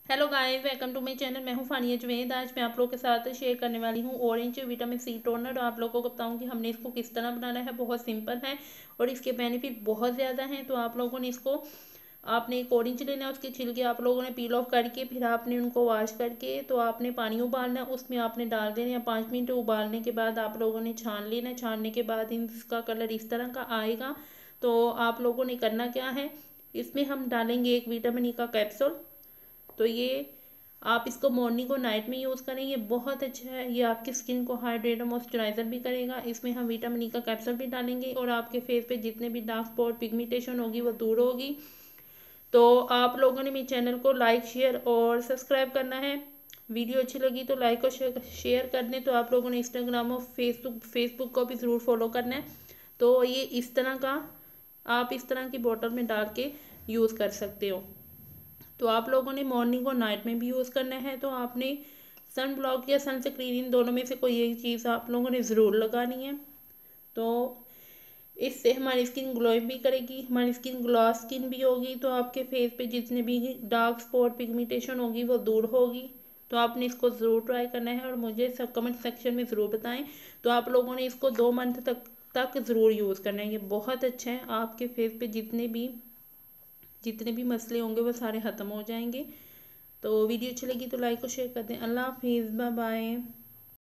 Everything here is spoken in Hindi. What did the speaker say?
Hello guys, welcome to my channel. मैं हूं फानिया जुवेद। आज मैं आप लोगों के साथ शेयर करने वाली हूं ऑरेंज विटामिन सी टोनर। आप लोगों को बताऊं कि हमने इसको किस तरह बनाना है। बहुत सिंपल है और इसके बेनिफिट बहुत ज़्यादा हैं। तो आप लोगों ने इसको आपने एक ऑरेंज लेना है, उसके छिलके आप लोगों ने पील ऑफ करके फिर आपने उनको वॉश करके तो आपने पानी उबालना है, उसमें आपने डाल देना है। 5 मिनट उबालने के बाद आप लोगों ने छान लेना है। छानने के बाद इसका कलर इस तरह का आएगा। तो आप लोगों ने करना क्या है, इसमें हम डालेंगे एक विटामिन ई का कैप्सूल। तो ये आप इसको मॉर्निंग और नाइट में यूज़ करें, ये बहुत अच्छा है। ये आपकी स्किन को हाइड्रेट और मॉइस्चराइजर भी करेगा। इसमें हम विटामिन ई का कैप्सूल भी डालेंगे और आपके फेस पे जितने भी डार्क स्पॉट पिगमेंटेशन होगी वो दूर होगी। तो आप लोगों ने मेरे चैनल को लाइक शेयर और सब्सक्राइब करना है। वीडियो अच्छी लगी तो लाइक और शेयर कर दें। तो आप लोगों ने इंस्टाग्राम और फेसबुक को भी ज़रूर फॉलो करना है। तो ये इस तरह का आप इस तरह की बोतल में डाल के यूज़ कर सकते हो। तो आप लोगों ने मॉर्निंग और नाइट में भी यूज़ करना है। तो आपने सन ब्लॉक या सन स्क्रीन, इन दोनों में से कोई एक चीज़ आप लोगों ने ज़रूर लगानी है। तो इससे हमारी स्किन ग्लोइंग भी करेगी, हमारी स्किन ग्लॉस स्किन भी होगी। तो आपके फेस पे जितने भी डार्क स्पॉट पिगमेंटेशन होगी वो दूर होगी। तो आपने इसको ज़रूर ट्राई करना है और मुझे सब कमेंट सेक्शन में ज़रूर बताएं। तो आप लोगों ने इसको 2 मंथ तक ज़रूर यूज़ करना है। ये बहुत अच्छा है, आपके फेस पे जितने भी मसले होंगे वो सारे ख़त्म हो जाएंगे। तो वीडियो अच्छी लगी तो लाइक और शेयर कर दें। अल्लाह हाफिज़, बाय बाय।